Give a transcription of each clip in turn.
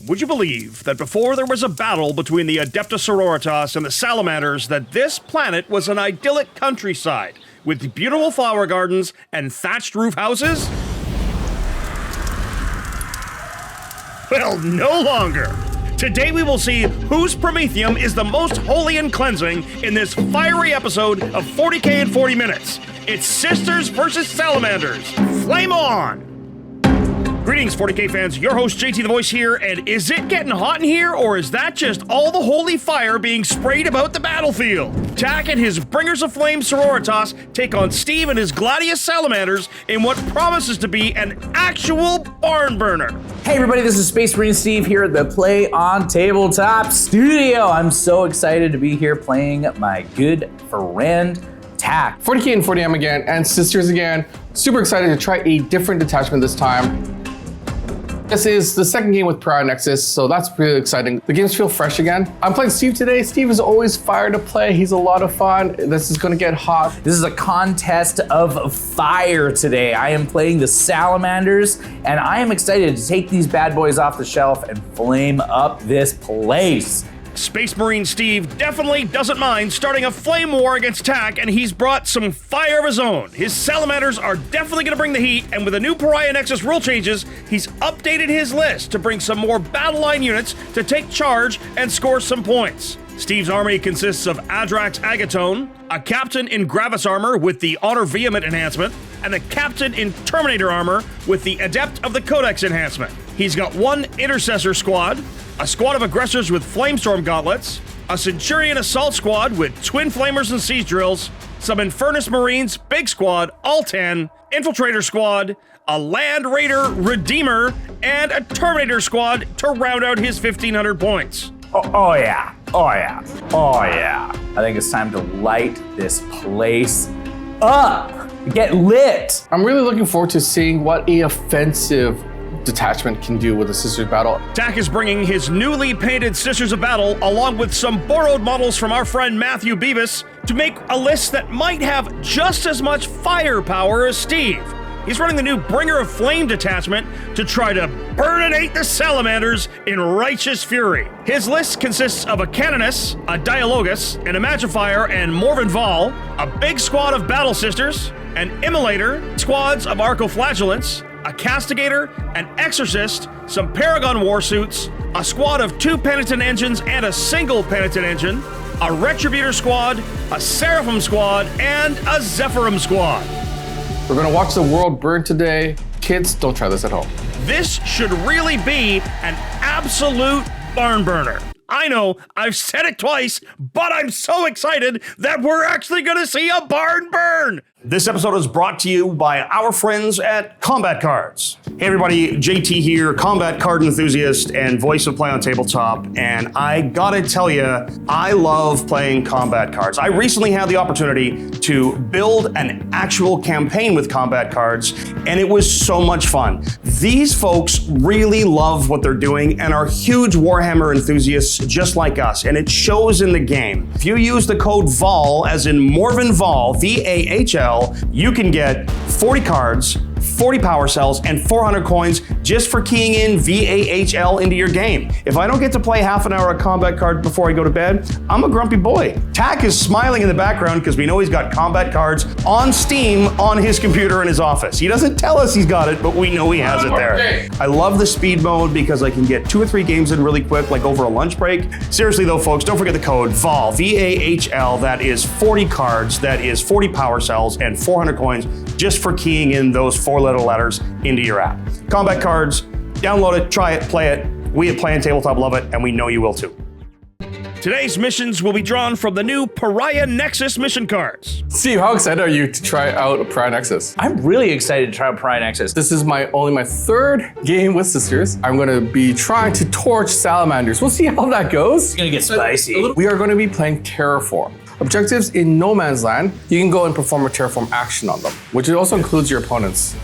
Would you believe that before there was a battle between the Adepta Sororitas and the Salamanders, that this planet was an idyllic countryside with beautiful flower gardens and thatched roof houses? Well, no longer. Today we will see whose Promethium is the most holy and cleansing in this fiery episode of 40K in 40 minutes. It's Sisters versus Salamanders. Flame on! Greetings, 40K fans. Your host, JT the Voice here, and is it getting hot in here, or is that just all the holy fire being sprayed about the battlefield? Tak and his Bringers of Flame Sororitas take on Steve and his Gladius Salamanders in what promises to be an actual barn burner. Hey everybody, this is Space Marine Steve here at the Play on Tabletop Studio. I'm so excited to be here playing my good friend, Tak. 40K and 40M again, and Sisters again. Super excited to try a different detachment this time. This is the second game with Pariah Nexus, so that's really exciting. The games feel fresh again. I'm playing Steve today. Steve is always fire to play. He's a lot of fun. This is gonna get hot. This is a contest of fire today. I am playing the Salamanders, and I am excited to take these bad boys off the shelf and flame up this place. Space Marine Steve definitely doesn't mind starting a flame war against Tak, and he's brought some fire of his own. His Salamanders are definitely going to bring the heat, and with the new Pariah Nexus rule changes, he's updated his list to bring some more battle line units to take charge and score some points. Steve's army consists of Adrax Agatone, a captain in Gravis armor with the Honor Vehement enhancement, and a captain in Terminator armor with the Adept of the Codex enhancement. He's got one Intercessor Squad, a squad of aggressors with Flamestorm gauntlets, a Centurion Assault Squad with Twin Flamers and Siege Drills, some Infernus Marines, Big Squad, all 10, Infiltrator Squad, a Landraider Redeemer, and a Terminator Squad to round out his 1,500 points. Oh yeah. I think it's time to light this place up. Get lit. I'm really looking forward to seeing what a offensive detachment can do with a Sisters battle. Tak is bringing his newly painted Sisters of Battle along with some borrowed models from our friend Matthew Beavis to make a list that might have just as much firepower as Steve. He's running the new Bringer of Flame detachment to try to burninate the Salamanders in righteous fury. His list consists of a Canoness, a Dialogus, an Imagifier and Morvenn Vahl, a big squad of Battle Sisters, an Immolator, squads of Arco-Flagellants, a Castigator, an Exorcist, some Paragon warsuits, a squad of 2 Penitent Engines and a single Penitent Engine, a Retributor Squad, a Seraphim Squad, and a Zephyrm Squad. We're gonna watch the world burn today. Kids, don't try this at home. This should really be an absolute barn burner. I know, I've said it twice, but I'm so excited that we're actually gonna see a barn burn. This episode is brought to you by our friends at Combat Cards. Hey everybody, JT here, combat card enthusiast and voice of Play on Tabletop, and I gotta tell you, I love playing combat cards. I recently had the opportunity to build an actual campaign with combat cards, and it was so much fun. These folks really love what they're doing and are huge Warhammer enthusiasts just like us, and it shows in the game. If you use the code VAHL, as in Morvenn Vahl, V-A-H-L, you can get 40 cards, 40 power cells, and 400 coins just for keying in VAHL into your game. If I don't get to play half an hour of combat card before I go to bed, I'm a grumpy boy. Tak is smiling in the background because we know he's got combat cards on Steam on his computer in his office. He doesn't tell us he's got it, but we know he has it there. I love the speed mode because I can get 2 or 3 games in really quick, like over a lunch break. Seriously though, folks, don't forget the code VAHL, V-A-H-L. That is 40 cards, that is 40 power cells, and 400 coins just for keying in those 4 little letters into your app. Combat Cards, download it, try it, play it. We at Play on Tabletop love it, and we know you will too. Today's missions will be drawn from the new Pariah Nexus mission cards. Steve, how excited are you to try out a Pariah Nexus? I'm really excited to try out Pariah Nexus. This is only my 3rd game with Sisters. I'm gonna be trying to torch Salamanders. We'll see how that goes. It's gonna get spicy. We are gonna be playing Terraform. Objectives in no man's land, you can go and perform a Terraform action on them, which also includes your opponents.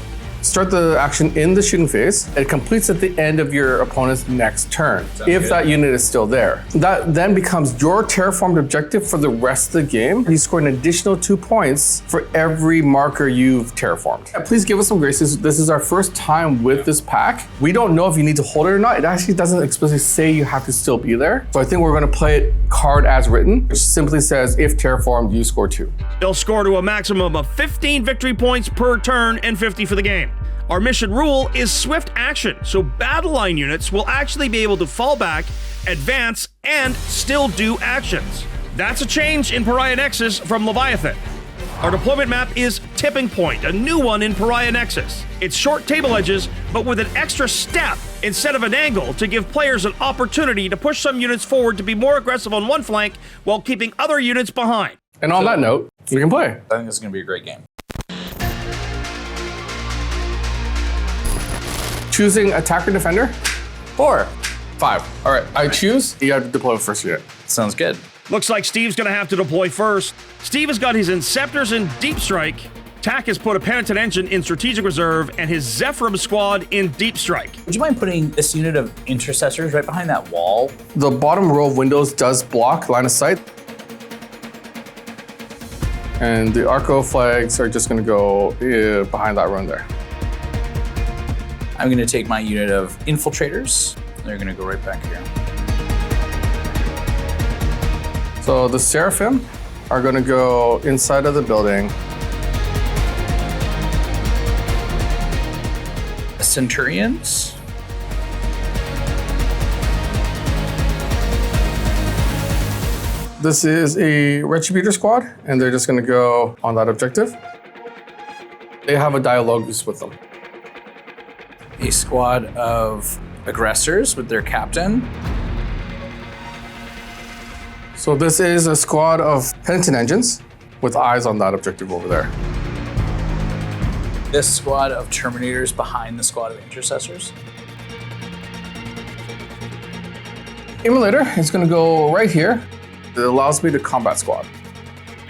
Start the action in the shooting phase. It completes at the end of your opponent's next turn, if that unit is still there. That then becomes your terraformed objective for the rest of the game. You score an additional 2 points for every marker you've terraformed. Please give us some graces. This is our first time with this pack. We don't know if you need to hold it or not. It actually doesn't explicitly say you have to still be there. So I think we're gonna play it card as written, which simply says, if terraformed, you score 2. They'll score to a maximum of 15 victory points per turn and 50 for the game. Our mission rule is swift action, so battle line units will actually be able to fall back, advance, and still do actions. That's a change in Pariah Nexus from Leviathan. Our deployment map is Tipping Point, a new one in Pariah Nexus. It's short table edges, but with an extra step instead of an angle to give players an opportunity to push some units forward to be more aggressive on one flank while keeping other units behind. And on that note, we can play. I think this is going to be a great game. Choosing attacker defender? 4. 5. All right, I choose. You have to deploy first unit. Sounds good. Looks like Steve's gonna have to deploy first. Steve has got his Inceptors in Deep Strike. Tack has put a Penitent Engine in Strategic Reserve and his Zephyrm Squad in Deep Strike. Would you mind putting this unit of intercessors right behind that wall? The bottom row of windows does block line of sight. And the Arco flags are just gonna go behind that run there. I'm going to take my unit of infiltrators. They're going to go right back here. So the Seraphim are gonna go inside of the building. Centurions. This is a Retributor Squad, and they're just gonna go on that objective. They have a Dialogus with them. A squad of aggressors with their captain. So this is a squad of Penitent Engines with eyes on that objective over there. This squad of Terminators behind the squad of intercessors. Immolator is gonna go right here. It allows me to combat squad.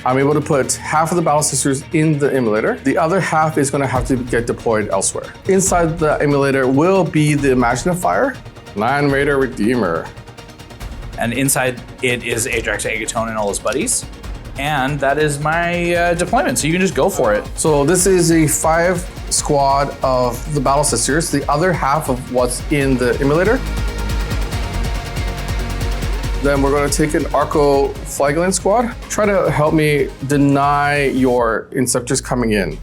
I'm able to put half of the Battle Sisters in the Immolator. The other half is gonna have to get deployed elsewhere. Inside the Immolator will be the Imagifier, Landraider Redeemer. And inside it is Adrax Agatone and all his buddies. And that is my deployment, so you can just go for it. So this is a 5 squad of the Battle Sisters, the other half of what's in the Immolator. Then we're gonna take an Arco-Flagellants squad. Try to help me deny your Inceptors coming in.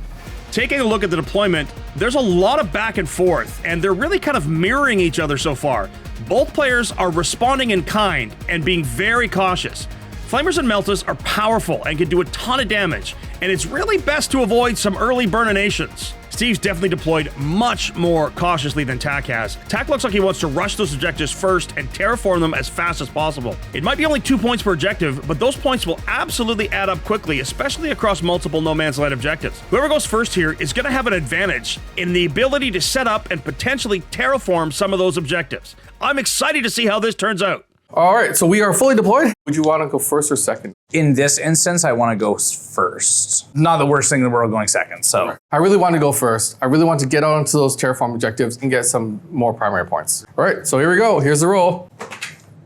Taking a look at the deployment, there's a lot of back and forth, and they're really kind of mirroring each other so far. Both players are responding in kind and being very cautious. Flamers and Meltas are powerful and can do a ton of damage, and it's really best to avoid some early burninations. Steve's definitely deployed much more cautiously than Tack has. Tack looks like he wants to rush those objectives first and terraform them as fast as possible. It might be only 2 points per objective, but those points will absolutely add up quickly, especially across multiple No Man's Land objectives. Whoever goes first here is going to have an advantage in the ability to set up and potentially terraform some of those objectives. I'm excited to see how this turns out. All right, so we are fully deployed. Would you want to go first or second? In this instance, I want to go first. Not the worst thing in the world going second, so. I really want to go first. I really want to get onto those terraform objectives and get some more primary points. All right, so here we go. Here's the roll.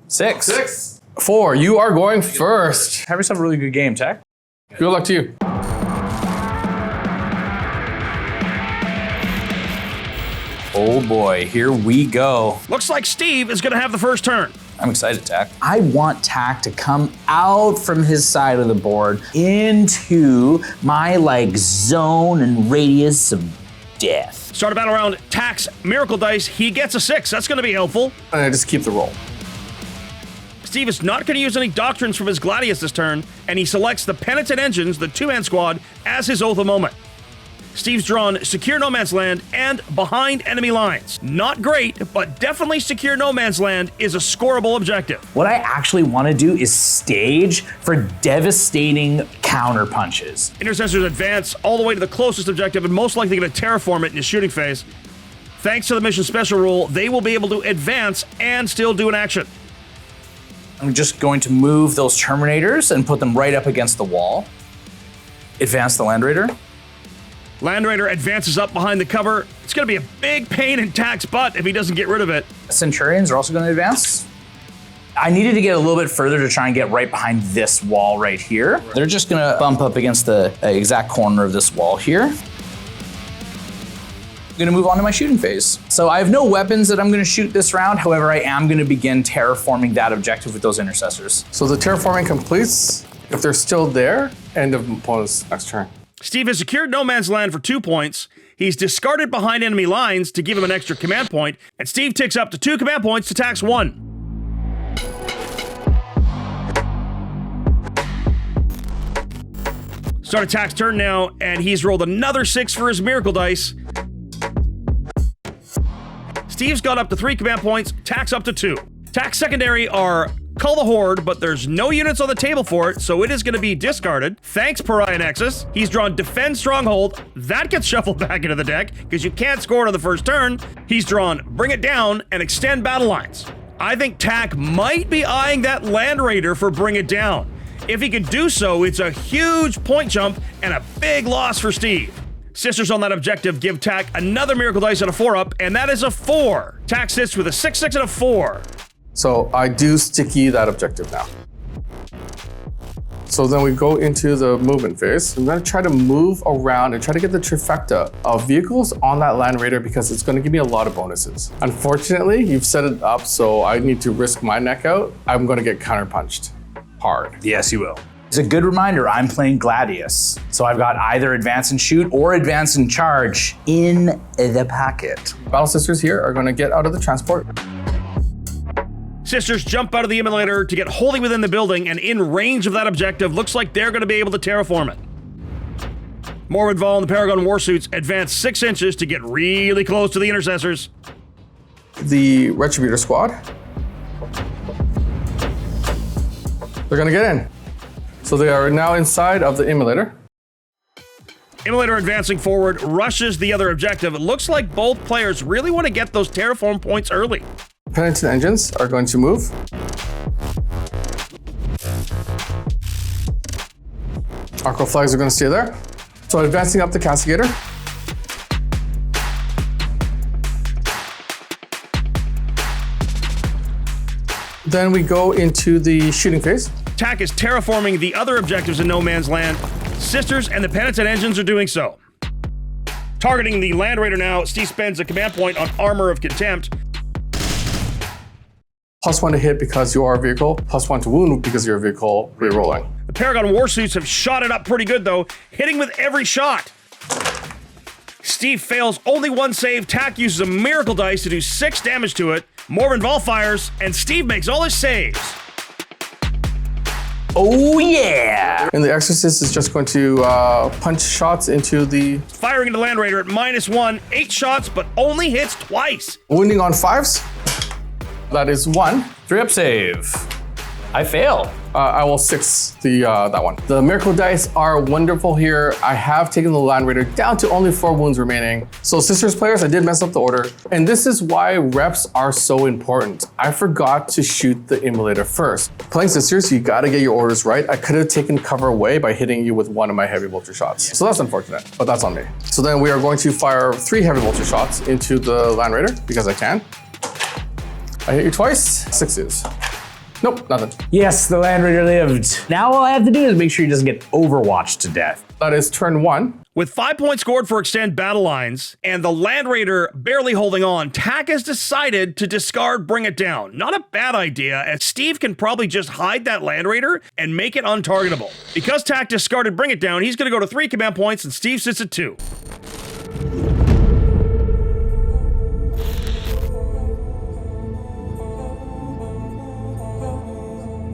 6. 4, you are going first. Have yourself a really good game, Tack. Good luck to you. Oh boy, here we go. Looks like Steve is going to have the first turn. I'm excited, Tack. I want Tack to come out from his side of the board into my zone and radius of death. Start a battle round, Tack's Miracle Dice. He gets a 6. That's going to be helpful. And I just keep the roll. Steve is not going to use any Doctrines from his Gladius this turn, and he selects the Penitent Engines, the 2-man squad, as his Oath of Moment. Steve's drawn Secure No Man's Land and Behind Enemy Lines. Not great, but definitely Secure No Man's Land is a scoreable objective. What I actually want to do is stage for devastating counter punches. Intercessors advance all the way to the closest objective and most likely going to terraform it in his shooting phase. Thanks to the mission special rule, they will be able to advance and still do an action. I'm just going to move those Terminators and put them right up against the wall. Advance the Landraider. Landraider advances up behind the cover. It's going to be a big pain in Tak's butt if he doesn't get rid of it. Centurions are also going to advance. I needed to get a little bit further to try and get right behind this wall right here. They're just going to bump up against the exact corner of this wall here. I'm going to move on to my shooting phase. So I have no weapons that I'm going to shoot this round. However, I am going to begin terraforming that objective with those intercessors. So the terraforming completes. If they're still there, end of opponent's next turn. Steve has secured no man's land for 2 points. He's discarded behind enemy lines to give him an extra command point, and Steve ticks up to 2 command points to Tak's 1. Start Attack's turn now, and he's rolled another 6 for his Miracle Dice. Steve's got up to 3 command points, Tak's up to 2. Tak's secondary are Cull the Horde, but there's no units on the table for it, so it is going to be discarded. Thanks, Pariah Nexus. He's drawn Defend Stronghold. That gets shuffled back into the deck, because you can't score it on the first turn. He's drawn Bring It Down and Extend Battle Lines. I think Tak might be eyeing that Landraider for Bring It Down. If he can do so, it's a huge point jump and a big loss for Steve. Sisters on that objective give Tak another Miracle Dice and a 4-up, and that is a 4. Tak sits with a 6-6 and a 4. So I do sticky that objective now. So then we go into the movement phase. I'm going to try to move around and try to get the trifecta of vehicles on that Landraider because it's going to give me a lot of bonuses. Unfortunately, you've set it up so I need to risk my neck out. I'm going to get counterpunched hard. Yes, you will. It's a good reminder, I'm playing Gladius. So I've got either advance and shoot or advance and charge in the pocket. Battle Sisters here are going to get out of the transport. Sisters jump out of the Immolator to get wholly within the building and in range of that objective. Looks like they're going to be able to terraform it. Morvenn Vahl and the Paragon Warsuits advance 6 inches to get really close to the Intercessors. The Retributor Squad. They're going to get in. So they are now inside of the Immolator. Immolator advancing forward, rushes the other objective. It looks like both players really want to get those terraform points early. Penitent Engines are going to move. Arco-Flags are going to stay there. So advancing up the Castigator. Then we go into the shooting phase. Tak is terraforming the other objectives in no man's land. Sisters and the Penitent Engines are doing so. Targeting the Landraider now, Steve spends a command point on Armor of Contempt. +1 to hit because you are a vehicle, +1 to wound because you're a vehicle, rerolling. The Paragon Warsuits have shot it up pretty good though, hitting with every shot. Steve fails only 1 save. Tak uses a Miracle Dice to do 6 damage to it. Morvenn Vahl fires, and Steve makes all his saves. Oh yeah! And the Exorcist is just going to punch shots into the... Firing into Landraider at -1, 8 shots, but only hits twice. Wounding on 5s. That is 1. 3-up save. I fail. I will 6 that one. The Miracle Dice are wonderful here. I have taken the Landraider down to only 4 wounds remaining. So Sisters players, I did mess up the order. And this is why reps are so important. I forgot to shoot the Immolator first. Playing Sisters, you gotta get your orders right. I could have taken cover away by hitting you with 1 of my heavy bolter shots. So that's unfortunate, but that's on me. So then we are going to fire 3 heavy bolter shots into the Landraider because I can. I hit you twice, 6s. Nope, nothing. Yes, the Landraider lived. Now all I have to do is make sure he doesn't get overwatched to death. That is turn 1. With 5 points scored for Extend Battle Lines, and the Landraider barely holding on, Tak has decided to discard Bring It Down. Not a bad idea, as Steve can probably just hide that Landraider and make it untargetable. Because Tak discarded Bring It Down, he's going to go to 3 command points, and Steve sits at 2.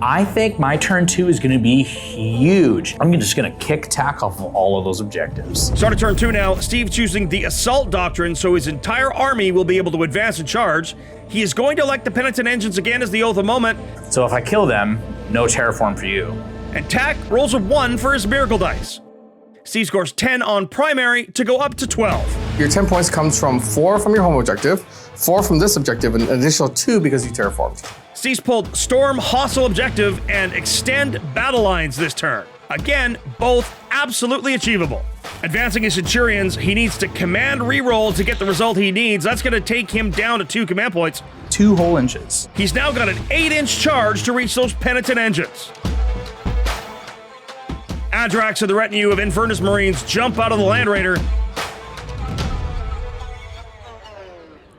I think my turn 2 is going to be huge. I'm just going to kick Tak off of all of those objectives. Start of turn 2 now. Steve choosing the Assault Doctrine, so his entire army will be able to advance and charge. He is going to elect the Penitent Engines again as the Oath of Moment. So if I kill them, no terraform for you. And Tak rolls a 1 for his Miracle Dice. Steve scores 10 on primary to go up to 12. Your 10 points comes from 4 from your home objective, 4 from this objective, and an additional 2 because you terraformed. Steve's pulled Storm Hostile Objective and Extend Battle Lines this turn. Again, both absolutely achievable. Advancing his Centurions, he needs to command reroll to get the result he needs. That's going to take him down to 2 command points. 2 whole inches. He's now got an 8-inch charge to reach those Penitent Engines. Adrax and the retinue of Infernus Marines jump out of the Landraider.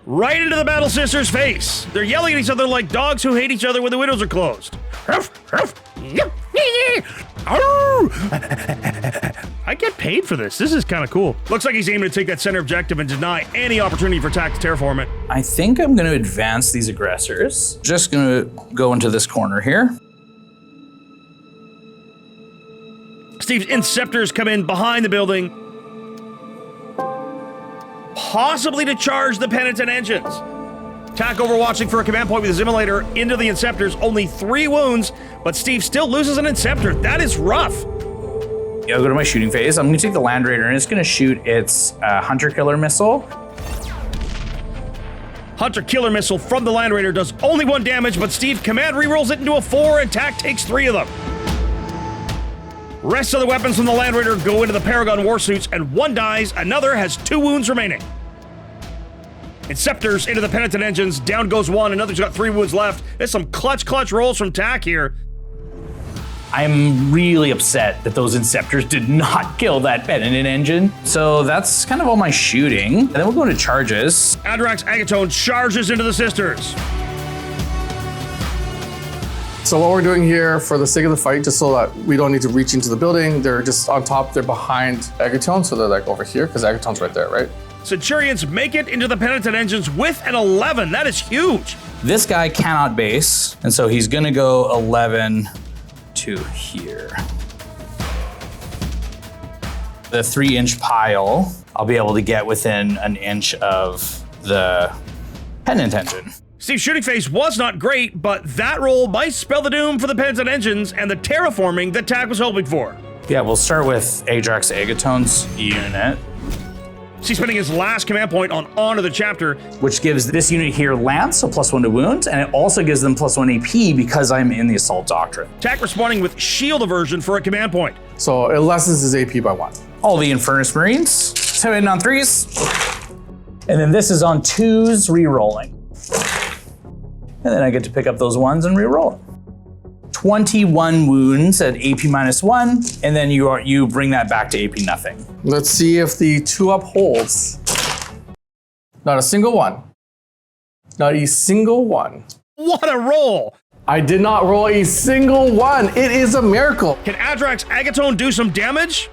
Right into the Battle Sisters' face. They're yelling at each other like dogs who hate each other when the windows are closed. I get paid for this. This is kind of cool. Looks like he's aiming to take that center objective and deny any opportunity for attack to terraform it. I think I'm going to advance these aggressors. Just going to go into this corner here. Steve's Inceptors come in behind the building, possibly to charge the Penitent Engines. Tack overwatching for a command point with his Immolator into the Inceptors. Only 3 wounds, but Steve still loses an Inceptor. That is rough. Yeah, I'll go to my shooting phase. I'm going to take the Landraider and it's going to shoot its Hunter Killer Missile. Hunter Killer Missile from the Landraider does only 1 damage, but Steve command rerolls it into a 4 and Tack takes 3 of them. Rest of the weapons from the Landraider go into the Paragon Warsuits, and 1 dies, another has 2 wounds remaining. Inceptors into the Penitent Engines, down goes 1, another's got 3 wounds left. There's some clutch rolls from Tack here. I'm really upset that those Inceptors did not kill that Penitent Engine. So that's kind of all my shooting. And then we'll go into charges. Adrax Agatone charges into the Sisters. So what we're doing here for the sake of the fight, just so that we don't need to reach into the building, they're just on top, they're behind Agatone, so they're like over here, because Agatone's right there, right? Centurions make it into the Penitent Engines with an 11. That is huge. This guy cannot base, and so he's gonna go 11 to here. The 3-inch pile, I'll be able to get within an inch of the Penitent Engine. Steve's shooting phase was not great, but that roll might spell the doom for the Penitent Engines and the terraforming that Tack was hoping for. Yeah, we'll start with Adrax Agatone's unit. He's spending his last command point on Honor the Chapter, which gives this unit here Lance, so +1 to wounds, and it also gives them +1 AP because I'm in the Assault Doctrine. Tack responding with Shield Aversion for a command point. So it lessens his AP by 1. All the Infernus Marines, 7 on 3s, and then this is on 2s re-rolling. And then I get to pick up those 1s and re-roll. 21 wounds at AP -1, and then you bring that back to AP nothing. Let's see if the 2-up holds. Not a single one. Not a single one. What a roll! I did not roll a single one. It is a miracle. Can Adrax Agatone do some damage?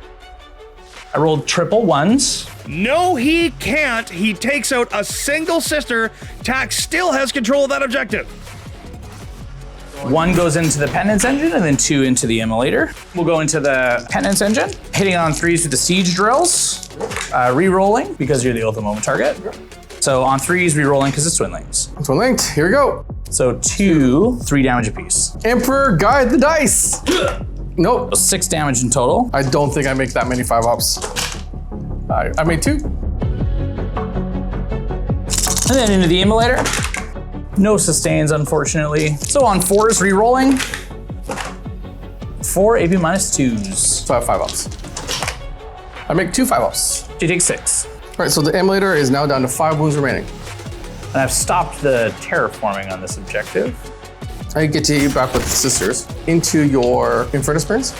I rolled triple 1s. No, he can't. He takes out a single sister. Tack still has control of that objective. 1 goes into the Penitent Engine and then 2 into the Immolator. We'll go into the Penitent Engine, hitting on 3s with the Siege Drills, re-rolling because you're the Oath of Moment target. So on 3s, re-rolling because it's Twin Links. Twin linked, here we go. So 2, 3 damage apiece. Emperor, guide the dice. Nope. 6 damage in total. I don't think I make that many 5-ups. I made 2. And then into the Immolator. No sustains, unfortunately. So on 4s, re-rolling. 4 AP -2s. So I have 5-ups. I make 2 5-ups. You take 6. All right, so the Immolator is now down to 5 wounds remaining. And I've stopped the terraforming on this objective. I get to you back with the Sisters into your Infernus Marines.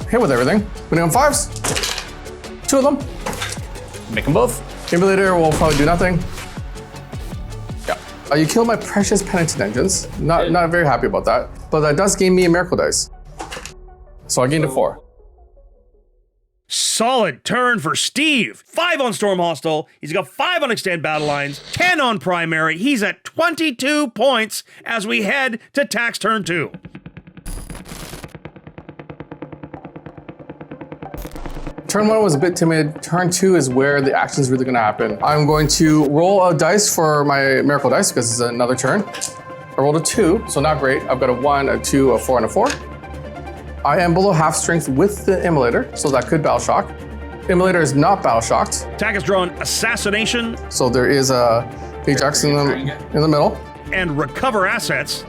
Hit with everything. Winning on 5s. 2 of them. Make them both. Immolator will probably do nothing. Yeah. You killed my precious Penitent Engines. Not very happy about that. But that does gain me a Miracle Dice. So I gained a 4. Solid turn for Steve. 5 on Storm Hostile. He's got 5 on Extend Battle Lines, 10 on Primary. He's at 22 points as we head to Tack's turn 2. Turn 1 was a bit timid. Turn 2 is where the action's really gonna happen. I'm going to roll a dice for my Miracle Dice because it's another turn. I rolled a 2, so not great. I've got a 1, a 2, a 4, and a 4. I am below half strength with the Immolator, so that could Battle Shock. Immolator is not Battle Shocked. Tack has drawn Assassination. So there is a Ajax in the middle. And Recover Assets.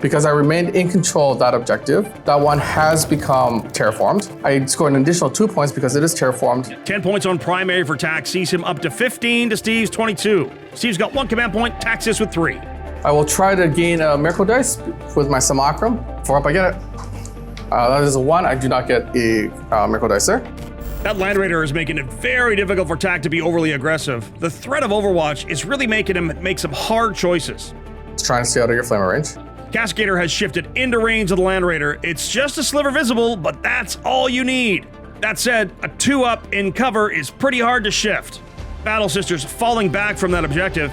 Because I remained in control of that objective, that one has become terraformed. I scored an additional 2 points because it is terraformed. 10 points on primary for Tack sees him up to 15 to Steve's 22. Steve's got 1 command point, Tack assists with 3. I will try to gain a miracle dice with my Simulacrum. 4 up, I get it. That is a 1. I do not get a miracle dice there. That Landraider is making it very difficult for Tack to be overly aggressive. The threat of Overwatch is really making him make some hard choices. It's trying to stay out of your flamer range. Castigator has shifted into range of the Landraider. It's just a sliver visible, but that's all you need. That said, a 2-up in cover is pretty hard to shift. Battle Sisters falling back from that objective.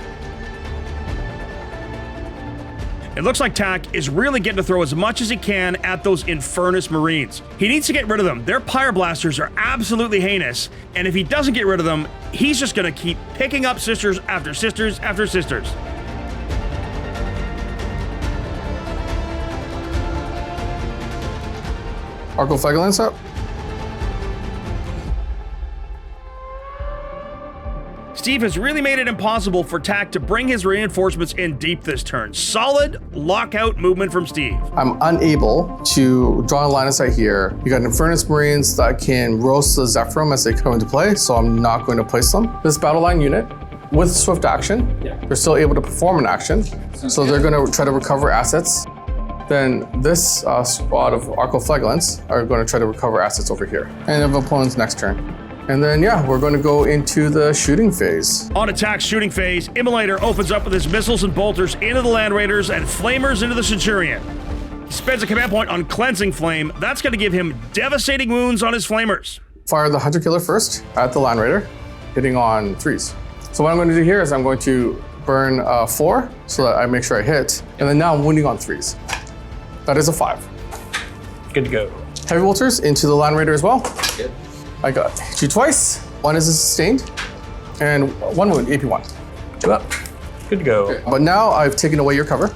It looks like Tack is really getting to throw as much as he can at those Infernus Marines. He needs to get rid of them. Their Pyre Blasters are absolutely heinous, and if he doesn't get rid of them, he's just gonna keep picking up sisters after sisters after sisters. Arco-Flagellants up. Steve has really made it impossible for Tack to bring his reinforcements in deep this turn. Solid lockout movement from Steve. I'm unable to draw a line of sight here. You got Infernus Marines that can roast the Zephyrm as they come into play, so I'm not going to place them. This battle line unit, with swift action, they're still able to perform an action, so they're going to try to recover assets. Then this squad of Arco-Flagellants are going to try to recover assets over here. And of opponent's next turn. And then, yeah, we're going to go into the shooting phase. On Attack's shooting phase, Immolator opens up with his missiles and bolters into the Land Raiders and flamers into the Centurion. He spends a command point on Cleansing Flame. That's going to give him devastating wounds on his flamers. Fire the Hunter Killer first at the Land Raider, hitting on 3s. So what I'm going to do here is I'm going to burn 4 so that I make sure I hit. And then now I'm wounding on 3s. That is a 5. Good to go. Heavy bolters into the Land Raider as well. Good. I got hit you twice. 1 is a sustained, and 1 wound, AP 1. 2 up. Good to go. Okay. But now I've taken away your cover.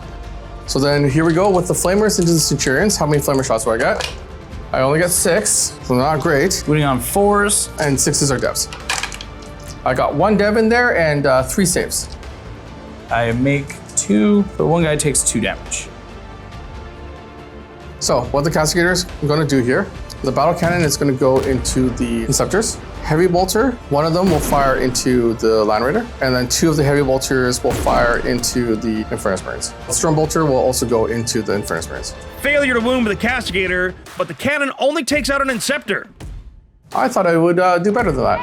So then here we go with the flamers into the Centurions. How many flamer shots do I get? I only got 6, so not great. Wounding on 4s. And 6s are devs. I got 1 dev in there and 3 saves. I make 2, but one guy takes 2 damage. So what the Castigator is going to do here, the battle cannon is going to go into the Inceptors. Heavy bolter, 1 of them will fire into the Land Raider, and then 2 of the heavy bolters will fire into the Infernus Marines. The Storm bolter will also go into the Infernus Marines. Failure to wound with the Castigator, but the cannon only takes out an Inceptor. I thought I would do better than that.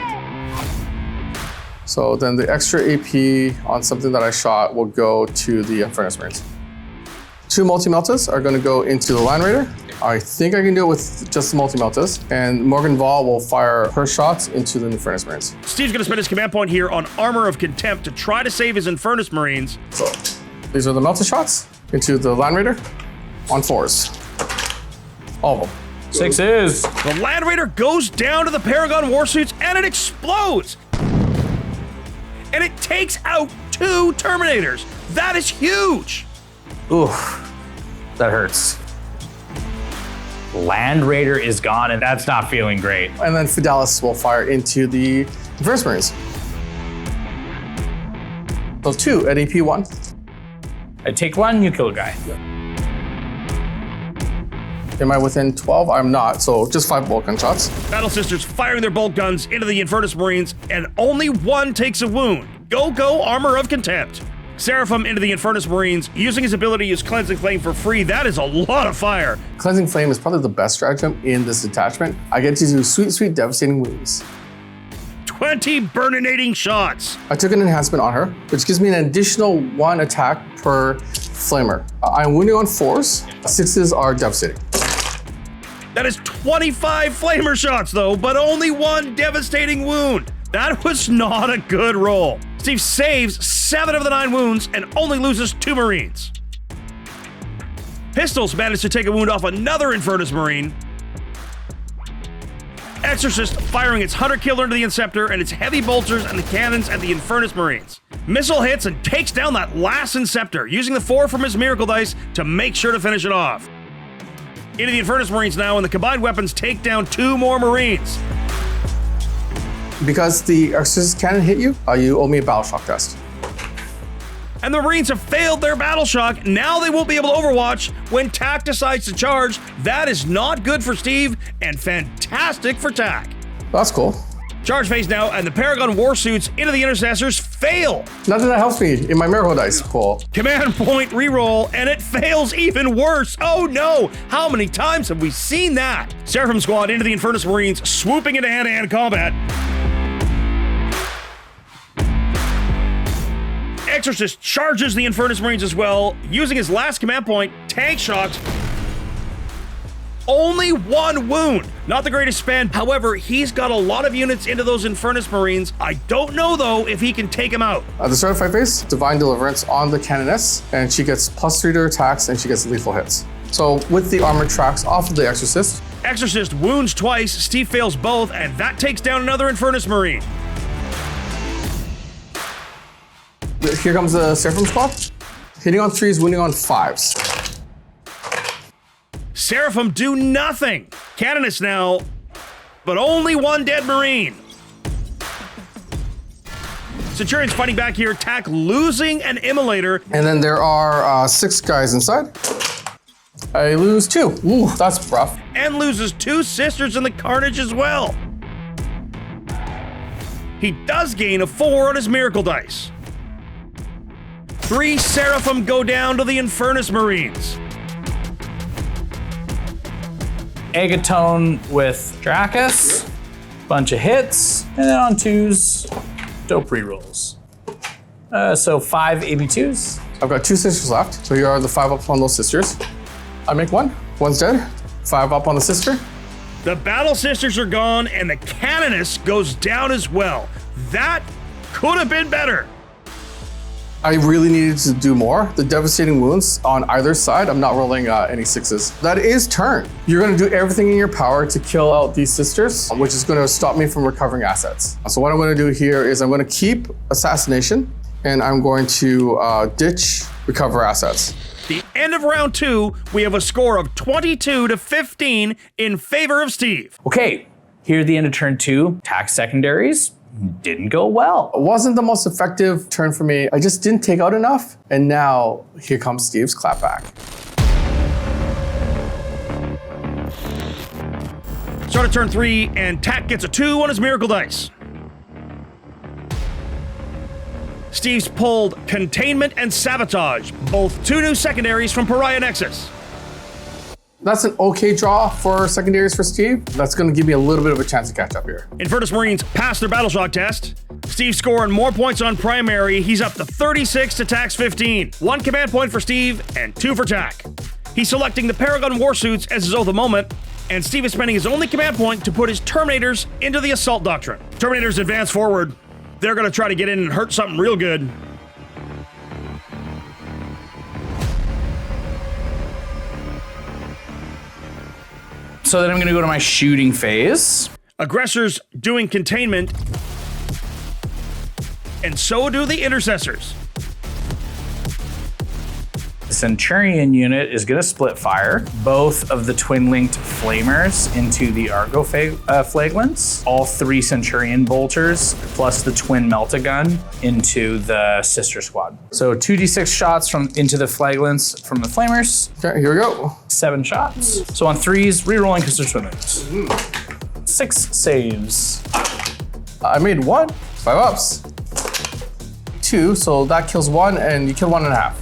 So then the extra AP on something that I shot will go to the Infernus Marines. 2 multi-meltas are going to go into the Land Raider. I think I can do it with just the multi-meltas. And Morvenn Vahl will fire her shots into the Infernus Marines. Steve's going to spend his command point here on Armor of Contempt to try to save his Infernus Marines. So these are the melta shots into the Land Raider on 4s. All of them. 6s. The Land Raider goes down to the Paragon Warsuits and it explodes. And it takes out 2 Terminators. That is huge. Ooh, that hurts. Land Raider is gone, and that's not feeling great. And then Fidelis will fire into the Infernus Marines. So 2 at AP 1. I take 1, you kill a guy. Am I within 12? I'm not, so just 5 bolt gun shots. Battle Sisters firing their bolt guns into the Infernus Marines, and only 1 takes a wound. Go, Armor of Contempt. Seraphim into the Infernus Marines, using his ability to use Cleansing Flame for free. That is a lot of fire. Cleansing Flame is probably the best stratagem in this detachment. I get to do sweet, sweet, devastating wounds. 20 burninating shots. I took an enhancement on her, which gives me an additional 1 attack per flamer. I'm wounding on 4s. 6s are devastating. That is 25 flamer shots though, but only 1 devastating wound. That was not a good roll. Steve saves 7 of the 9 wounds and only loses 2 Marines. Pistols managed to take a wound off another Infernus Marine. Exorcist firing its Hunter Killer into the Inceptor and its heavy bolters and the cannons at the Infernus Marines. Missile hits and takes down that last Inceptor, using the 4 from his Miracle Dice to make sure to finish it off. Into the Infernus Marines now, and the combined weapons take down 2 more Marines. Because the Exorcist cannon hit you, you owe me a battle shock test. And the Marines have failed their battle shock. Now they won't be able to overwatch when Tak decides to charge. That is not good for Steve and fantastic for Tak. That's cool. Charge phase now, and the Paragon Warsuits into the Intercessors fail. Nothing that helps me in my Miracle Dice pool. Command point reroll, and it fails even worse. Oh no! How many times have we seen that? Seraphim Squad into the Infernus Marines, swooping into hand-to-hand combat. Exorcist charges the Infernus Marines as well, using his last command point, tank shocked. Only one wound. Not the greatest spend. However, he's got a lot of units into those Infernus Marines. I don't know, though, if he can take them out. At the start of fight phase, Divine Deliverance on the Canoness, and she gets +3 to her attacks, and she gets lethal hits. So with the armor tracks off of the Exorcist. Exorcist wounds twice, Steve fails both, and that takes down another Infernus Marine. Here comes the Seraphim Squad. Hitting on 3s, wounding on 5s. Seraphim do nothing. Canoness now, but only one dead Marine. Centurions fighting back here, Tak losing an Immolator. And then there are 6 guys inside. I lose 2. Ooh, that's rough. And loses 2 sisters in the carnage as well. He does gain a 4 on his Miracle Dice. 3 Seraphim go down to the Infernus Marines. Agatone with Dracus, bunch of hits, and then on 2s, dope rerolls. So 5 AB2s. I've got 2 sisters left, so here are the 5 up on those sisters. I make 1, 1's dead, 5 up on the sister. The Battle Sisters are gone, and the Canoness goes down as well. That could have been better. I really needed to do more. The devastating wounds on either side, I'm not rolling any 6s. That is turn. You're gonna do everything in your power to kill out these sisters, which is gonna stop me from recovering assets. So what I'm gonna do here is I'm gonna keep Assassination, and I'm going to ditch Recover Assets. The end of round 2, we have a score of 22 to 15 in favor of Steve. Okay, here at the end of turn 2, Tak secondaries didn't go well. It wasn't the most effective turn for me. I just didn't take out enough. And now here comes Steve's clapback. Start of turn 3, and Tak gets a 2 on his Miracle Dice. Steve's pulled Containment and Sabotage, both 2 new secondaries from Pariah Nexus. That's an okay draw for secondaries for Steve. That's gonna give me a little bit of a chance to catch up here. Infernus Marines pass their battle shock test. Steve scoring more points on primary. He's up to 36 to Tak's 15. 1 command point for Steve and 2 for Tak. He's selecting the Paragon Warsuits as his oath of moment, and Steve is spending his only command point to put his Terminators into the Assault Doctrine. Terminators advance forward. They're gonna try to get in and hurt something real good. So then I'm gonna go to my shooting phase. Aggressors doing containment, and so do the Intercessors. The Centurion unit is gonna split fire both of the twin-linked flamers into the Arco-Flagellants, all 3 Centurion bolters, plus the twin Melta-gun into the Sister Squad. So 2d6 shots into the Flagellants from the flamers. Okay, here we go. 7 shots. So on 3s, re-rolling because they're twin-linked. 6 saves. I made 1, 5 ups. 2, so that kills 1, and you kill 1.5.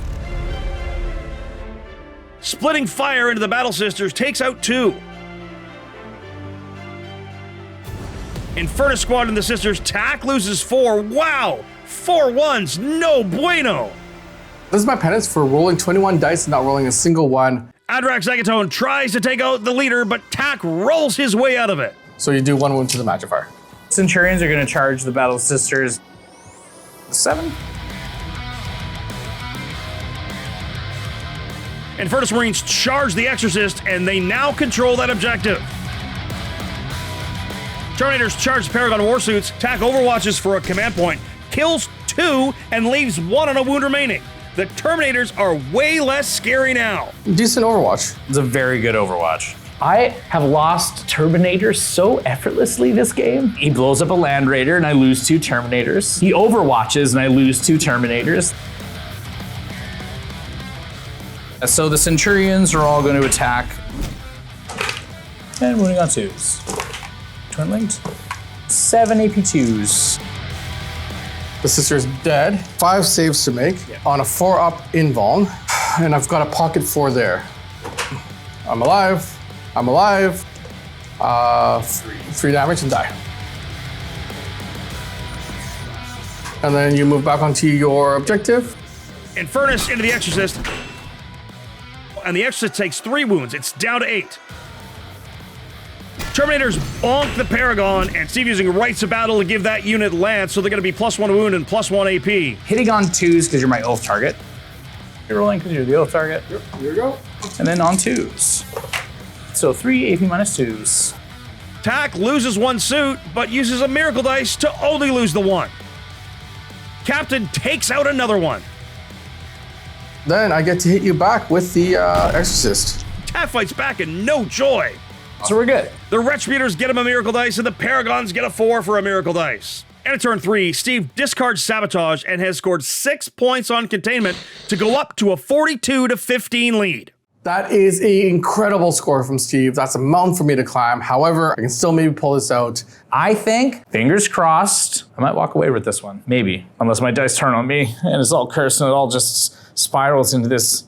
Splitting fire into the Battle Sisters takes out 2. Infernus Squad and the Sisters, Tak loses 4. Wow! 4 1s, no bueno! This is my penance for rolling 21 dice and not rolling a single one. Adrax Agatone tries to take out the leader, but Tak rolls his way out of it. So you do 1 wound to the Imagifier. Centurions are gonna charge the Battle Sisters 7. Infernus Marines charge the Exorcist, and they now control that objective. Terminators charge the Paragon Warsuits. Tak overwatches for a command point, kills 2, and leaves 1 on a wound remaining. The Terminators are way less scary now. Decent Overwatch. It's a very good Overwatch. I have lost Terminators so effortlessly this game. He blows up a Landraider and I lose 2 Terminators. He overwatches and I lose 2 Terminators. So the Centurions are all going to attack. And wounding on 2s. Twin linked. 7 AP2s. The sister's dead. 5 saves to make on a 4-up invuln. And I've got a pocket 4 there. I'm alive. I'm alive. 3 damage and die. And then you move back onto your objective. Infernus into the Exorcist. And the Exorcist takes 3 wounds. It's down to 8. Terminators bonk the Paragon, and Steve using Rites of Battle to give that unit lance, so they're going to be +1 wound and +1 AP. Hitting on 2s because you're my oath target. You're rolling because you're the oath target. Yep, here we go. And then on 2s. So 3 AP -2s. Tack loses 1 suit, but uses a miracle dice to only lose the 1. Captain takes out another one. Then I get to hit you back with the Exorcist. Tack fights back and no joy. So we're good. The Retributors get him a miracle dice, and the Paragons get a 4 for a miracle dice. And at turn 3, Steve discards Sabotage and has scored 6 points on containment to go up to a 42-15 lead. That is an incredible score from Steve. That's a mountain for me to climb. However, I can still maybe pull this out. I think, fingers crossed, I might walk away with this one. Maybe. Unless my dice turn on me and it's all cursed and it all just spirals into this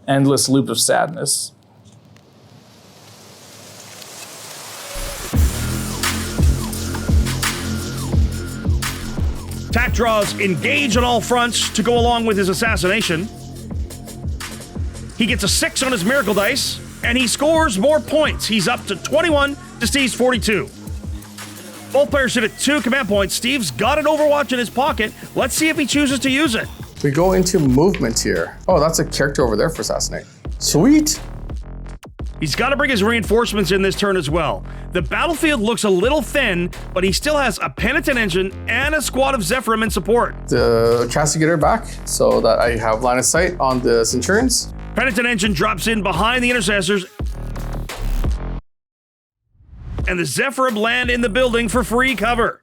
endless loop of sadness. Tack draws Engage on all fronts to go along with his assassination. He gets a 6 on his miracle dice, and he scores more points. He's up to 21 to Steve's 42. Both players sit at 2 command points. Steve's got an Overwatch in his pocket. Let's see if he chooses to use it. We go into movement here. Oh, that's a character over there for Assassinate. Sweet. He's got to bring his reinforcements in this turn as well. The battlefield looks a little thin, but he still has a Penitent Engine and a squad of Zephyrm in support. The Castigator back so that I have line of sight on the Centurions. Penitent Engine drops in behind the Intercessors, and the Zephyrm land in the building for free cover.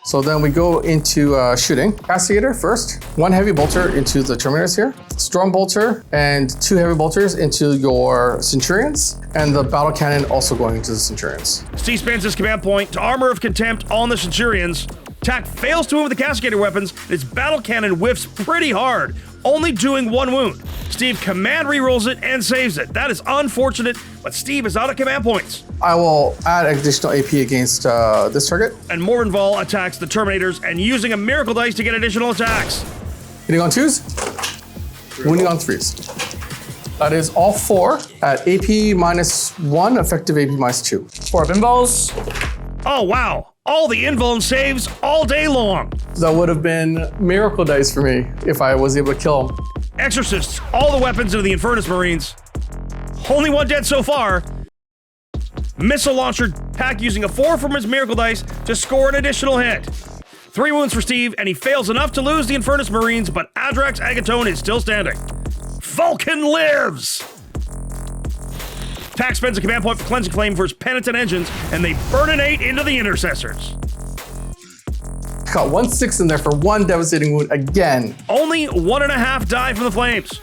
So then we go into shooting. Castigator first. 1 heavy bolter into the Terminators here. Storm bolter and 2 heavy bolters into your Centurions. And the battle cannon also going into the Centurions. Steve spends his command point to Armor of Contempt on the Centurions. Tack fails to move the Castigator weapons. His battle cannon whiffs pretty hard, only doing 1 wound. Steve command rerolls it and saves it. That is unfortunate, but Steve is out of command points. I will add additional AP against this target. And Morvenn Vahl attacks the Terminators and using a miracle dice to get additional attacks. Hitting on 2s, wounding on 3s. That is all 4 at AP -1, effective AP -2. 4 pinballs. Oh, wow. All the invuln saves all day long. That would have been miracle dice for me if I was able to kill him. Exorcists all the weapons into the Infernus Marines. Only 1 dead so far. Missile launcher Tack using a 4 from his miracle dice to score an additional hit. 3 wounds for Steve, and he fails enough to lose the Infernus Marines, but Adrax Agatone is still standing. Vulcan lives! Tack spends a command point for Cleansing Flame for his Penitent Engines, and they burninate into the Intercessors. Got 1 6 in there for 1 devastating wound again. Only 1.5 die from the flames.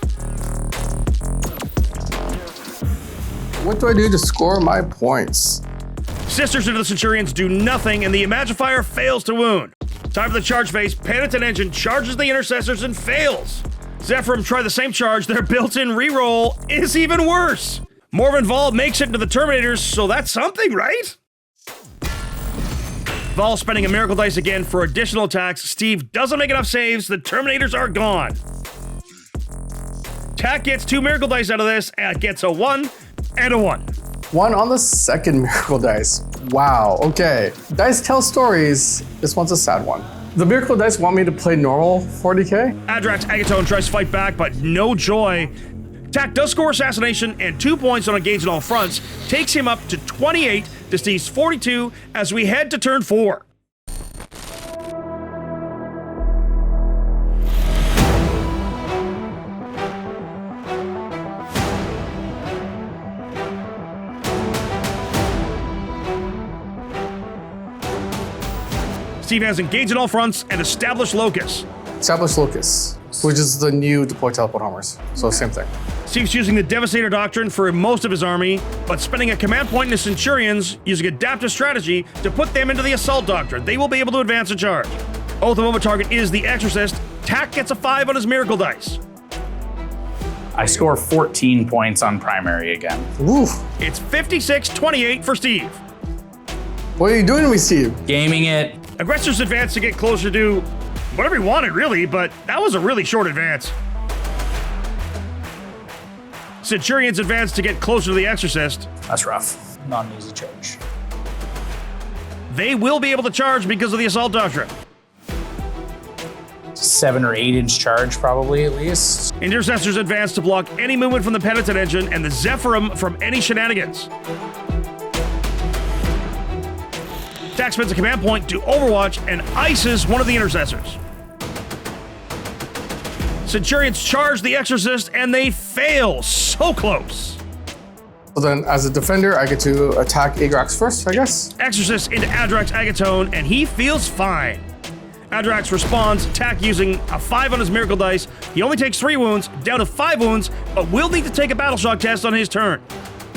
What do I do to score my points? Sisters into the Centurions do nothing, and the Imagifier fails to wound. Time for the charge phase. Penitent Engine charges the Intercessors and fails. Zephyrm try the same charge. Their built-in reroll is even worse. Morvenn Vahl makes it into the Terminators, so that's something, right? Vahl spending a miracle dice again for additional attacks. Steve doesn't make enough saves. The Terminators are gone. Tack gets 2 miracle dice out of this and gets a 1 and a 1. 1 on the second miracle dice. Wow, okay. Dice tell stories. This one's a sad one. The miracle dice want me to play normal 40k. Adrax Agatone tries to fight back, but no joy. Tack does score assassination and 2 points on Engage on all fronts, takes him up to 28 to Steve's 42 as we head to turn 4. Steve has Engage on all fronts and established Locus. Establish Locus, which is the new deploy teleport homers. So same thing. Steve's using the Devastator Doctrine for most of his army, but spending a command point in the Centurions using adaptive strategy to put them into the Assault Doctrine. They will be able to advance a charge. Oath of Moment target is the Exorcist. Tack gets a 5 on his Miracle Dice. I score 14 points on primary again. Woof. It's 56-28 for Steve. What are you doing to me, Steve? Gaming it. Aggressor's advance to get closer to whatever he wanted, really, but that was a really short advance. Centurions advance to get closer to the Exorcist. That's rough. Not an easy charge. They will be able to charge because of the Assault Doctrine. 7 or 8 inch charge, probably, at least. Intercessors advance to block any movement from the Penitent Engine and the Zephyrm from any shenanigans. Tack spends a command point to Overwatch and ices one of the Intercessors. Centurions charge the Exorcist and they fail. So close. So then, as a defender, I get to attack Adrax first, I guess. Exorcist into Adrax Agatone and he feels fine. Adrax responds, Tack using a 5 on his Miracle Dice. He only takes 3 wounds, down to 5 wounds, but will need to take a Battle Shock test on his turn.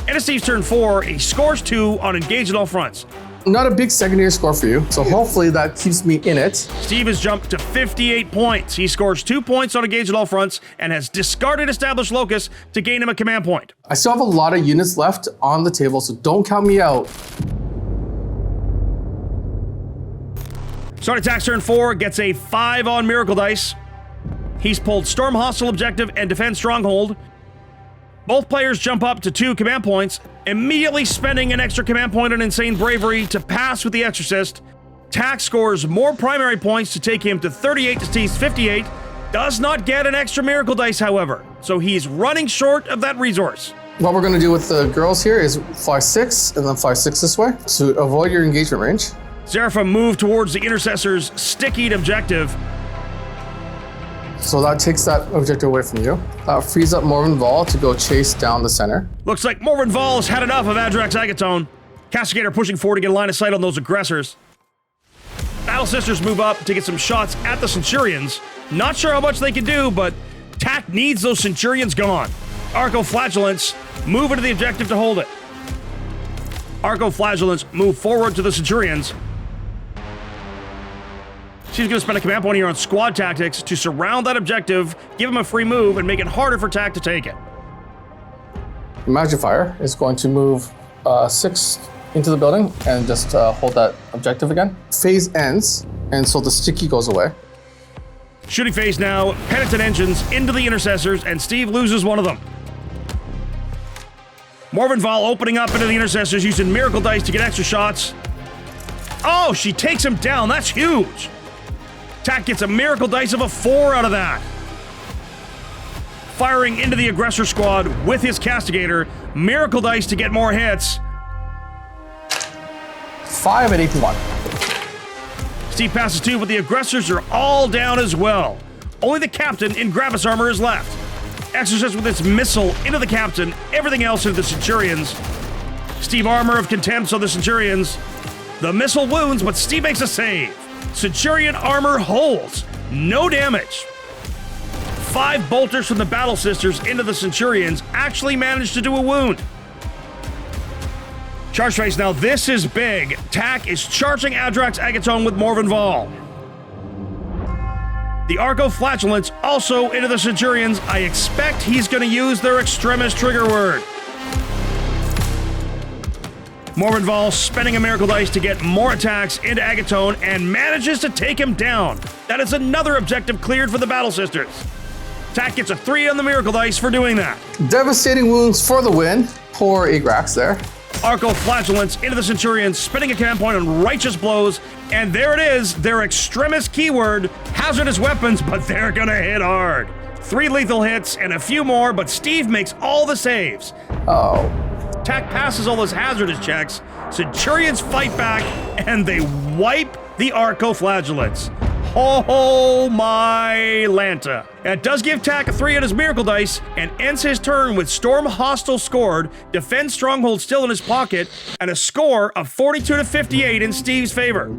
And at Steve's turn 4, he scores 2 on Engage at all fronts. Not a big secondary score for you, so hopefully that keeps me in it. Steve has jumped to 58 points. He scores 2 points on Engage at all fronts and has discarded Established Locus to gain him a command point. I still have a lot of units left on the table, so don't count me out. Start attacks turn 4, gets a 5 on Miracle Dice. He's pulled Storm Hostile Objective and Defend Stronghold. Both players jump up to 2 command points, immediately spending an extra command point on Insane Bravery to pass with the Exorcist. Tack scores more primary points to take him to 38 to Steve's 58. Does not get an extra Miracle Dice, however, so he's running short of that resource. What we're gonna do with the girls here is fly 6 and then fly 6 this way to avoid your engagement range. Seraphim move towards the Intercessor's stickied objective. So that takes that objective away from you. That frees up Morvenn Vahl to go chase down the center. Looks like Morvenn Vahl has had enough of Adrax Agatone. Castigator pushing forward to get a line of sight on those aggressors. Battle Sisters move up to get some shots at the Centurions. Not sure how much they can do, but Tack needs those Centurions gone. Arco-Flagellants move into the objective to hold it. Arco-Flagellants move forward to the Centurions. She's going to spend a command point here on Squad Tactics to surround that objective, give him a free move, and make it harder for Tack to take it. Imagifier is going to move 6 into the building and just hold that objective again. Phase ends, and so the sticky goes away. Shooting phase now, Penitent Engines into the Intercessors, and Steve loses one of them. Morvenn Vahl opening up into the Intercessors using Miracle Dice to get extra shots. Oh, she takes him down. That's huge. Tack gets a Miracle Dice of a 4 out of that. Firing into the Aggressor Squad with his Castigator. Miracle Dice to get more hits. 5 at 81. Steve passes 2, but the Aggressors are all down as well. Only the Captain in Gravis armor is left. Exorcist with its missile into the Captain, everything else into the Centurions. Steve Armor of Contempt on the Centurions. The missile wounds, but Steve makes a save. Centurion armor holds. No damage. 5 bolters from the Battle Sisters into the Centurions actually managed to do a wound. Charge phase now. This is big. Tack is charging Adrax Agatone with Morvenn Vahl. The Arco-Flagellants also into the Centurions. I expect he's going to use their Extremis trigger word. Morvenn Vahl spending a Miracle Dice to get more attacks into Agatone and manages to take him down. That is another objective cleared for the Battle Sisters. Tack gets a 3 on the Miracle Dice for doing that. Devastating wounds for the win. Poor Adrax there. Arco-Flagellants into the Centurions, spending a command point on Righteous Blows, and there it is, their Extremis keyword, hazardous weapons, but they're gonna hit hard. 3 lethal hits and a few more, but Steve makes all the saves. Oh. Tack passes all those hazardous checks, Centurions fight back, and they wipe the Arco-Flagellants. Oh my Lanta. That does give Tack a 3 on his Miracle Dice and ends his turn with Storm Hostile scored, Defend Stronghold still in his pocket, and a score of 42 to 58 in Steve's favor.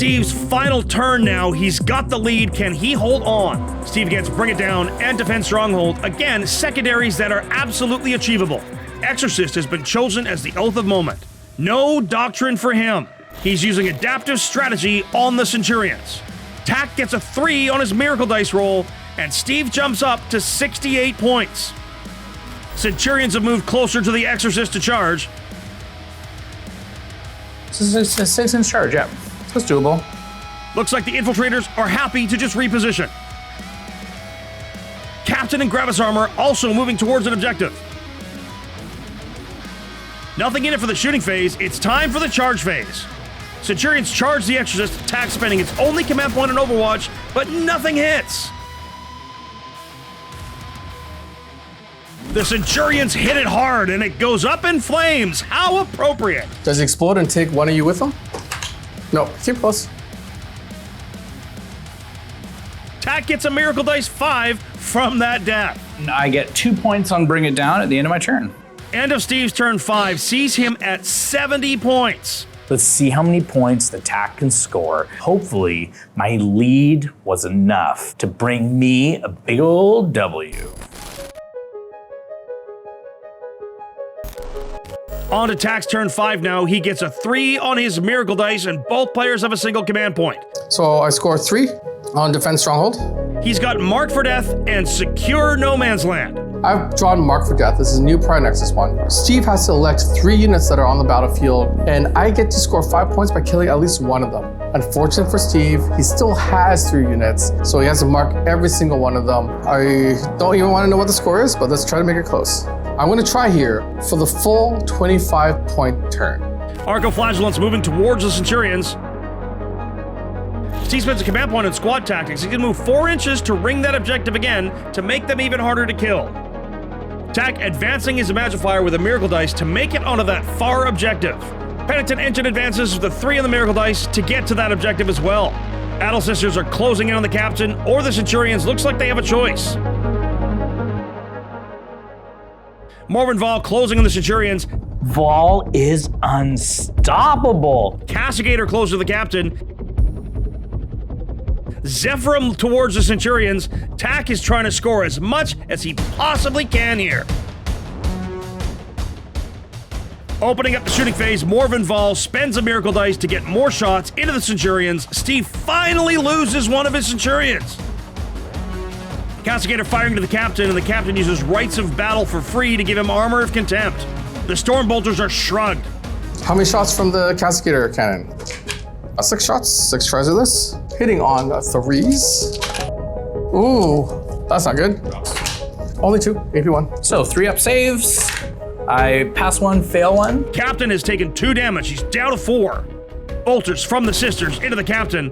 Steve's final turn now. He's got the lead. Can he hold on? Steve gets Bring It Down and Defend Stronghold. Again, secondaries that are absolutely achievable. Exorcist has been chosen as the Oath of Moment. No doctrine for him. He's using adaptive strategy on the Centurions. Tack gets a 3 on his Miracle Dice roll, and Steve jumps up to 68 points. Centurions have moved closer to the Exorcist to charge. 6 inch charge, yeah. That's doable. Looks like the Infiltrators are happy to just reposition. Captain and Gravis armor also moving towards an objective. Nothing in it for the shooting phase. It's time for the charge phase. Centurions charge the Exorcist, Tack spending its only command point in Overwatch, but nothing hits. The Centurions hit it hard, and it goes up in flames. How appropriate. Does he explode and take one of you with him? No, keep close. Tack gets a Miracle Dice 5 from that death. I get 2 points on Bring It Down at the end of my turn. End of Steve's turn 5 sees him at 70 points. Let's see how many points the Tack can score. Hopefully, my lead was enough to bring me a big old W. On to Tack's turn 5 now. He gets a 3 on his Miracle Dice, and both players have a single command point. So I score 3 on Defend Stronghold. He's got Mark for Death and Secure No Man's Land. I've drawn Mark for Death. This is a new Prior Nexus one. Steve has to elect 3 units that are on the battlefield, and I get to score 5 points by killing at least one of them. Unfortunate for Steve, he still has 3 units, so he has to mark every single one of them. I don't even want to know what the score is, but let's try to make it close. I'm going to try here for the full 25-point turn. Arco-Flagellants moving towards the Centurions. Steve spends a command point on squad tactics. He can move 4 inches to ring that objective again to make them even harder to kill. Tack advancing his Imagifier with a Miracle Dice to make it onto that far objective. Penitent Engine advances with a 3 on the Miracle Dice to get to that objective as well. Battle Sisters are closing in on the Captain or the Centurions. Looks like they have a choice. Morvenn Vahl closing on the Centurions. Vahl is unstoppable. Castigator close to the Captain. Zephyrm towards the Centurions. Tack is trying to score as much as he possibly can here. Opening up the shooting phase, Morvenn Vahl spends a Miracle Dice to get more shots into the Centurions. Steve finally loses one of his Centurions. Castigator firing to the Captain, and the Captain uses Rites of Battle for free to give him Armor of Contempt. The Stormbolters are shrugged. How many shots from the Castigator cannon? 6 shots, 6 tries of this. Hitting on 3s. Ooh, that's not good. Only 2, AP1. So 3 up saves. I pass 1, fail 1. Captain has taken 2 damage. He's down to 4. Bolters from the Sisters into the Captain.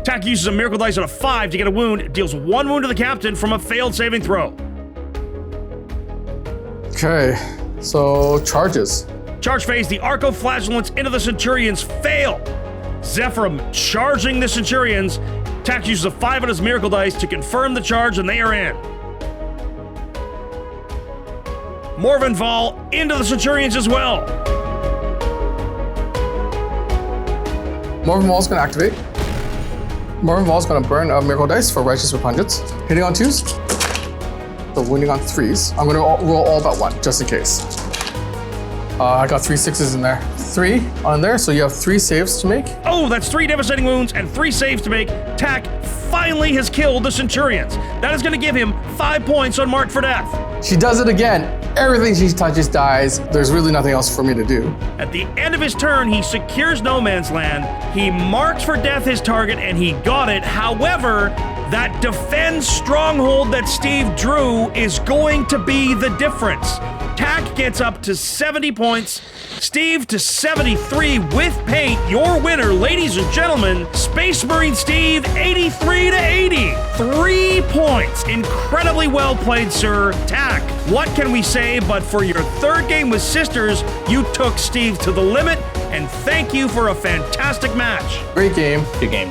Tack uses a Miracle Dice on a 5 to get a wound. It deals 1 wound to the Captain from a failed saving throw. Okay, so charges. Charge phase, the Arco-Flagellants into the Centurions fail. Zephyrm charging the Centurions. Tack uses a 5 on his Miracle Dice to confirm the charge, and they are in. Morvenn Vahl into the Centurions as well. Morvenn Vahl's gonna activate. Morvenn Vahl's gonna burn a Miracle Dice for Righteous Repugnance. Hitting on 2s. So wounding on 3s. I'm gonna roll all but 1, just in case. I got 3 6s in there. 3 on there, so you have 3 saves to make. Oh, that's 3 devastating wounds and 3 saves to make. Tack finally has killed the Centurions. That is going to give him 5 points on Mark for Death. She does it again. Everything she touches dies. There's really nothing else for me to do. At the end of his turn, he secures No Man's Land. He marks for death his target, and he got it. However, that Defend Stronghold that Steve drew is going to be the difference. Tack gets up to 70 points. Steve to 73 with paint. Your winner, ladies and gentlemen, Space Marine Steve, 83 to 80. 3 points. Incredibly well played, sir. Tack, what can we say but for your 3rd game with Sisters, you took Steve to the limit, and thank you for a fantastic match. Great game. Good game.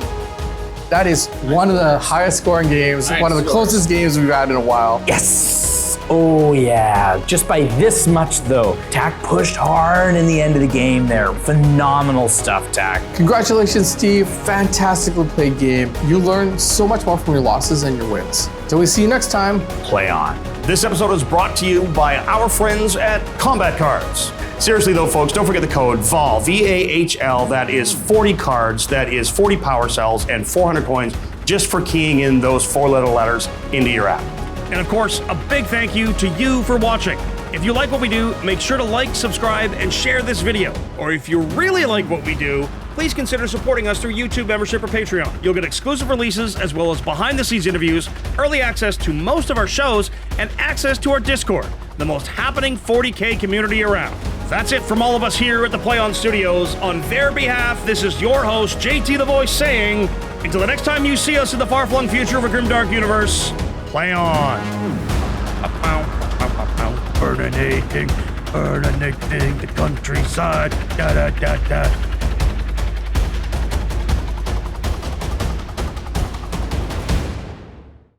That is one of the highest scoring games, one of the closest games we've had in a while. Yes. Oh yeah, just by this much though. Tak pushed hard in the end of the game there. Phenomenal stuff, Tak. Congratulations, Steve. Fantastically played game. You learned so much more from your losses and your wins. Till we see you next time, Play on. This episode is brought to you by our friends at Combat Cards. Seriously though, folks, don't forget the code VAHL, V-A-H-L. That is 40 cards, that is 40 power cells, and 400 coins just for keying in those 4-letter letters into your app. And of course, a big thank you to you for watching. If you like what we do, make sure to like, subscribe, and share this video. Or if you really like what we do, please consider supporting us through YouTube membership or Patreon. You'll get exclusive releases as well as behind-the-scenes interviews, early access to most of our shows, and access to our Discord, the most happening 40K community around. That's it from all of us here at the Play On Studios. On their behalf, this is your host, JT the Voice, saying, until the next time you see us in the far-flung future of a grimdark universe, play on. Burninating the countryside. Da da da da.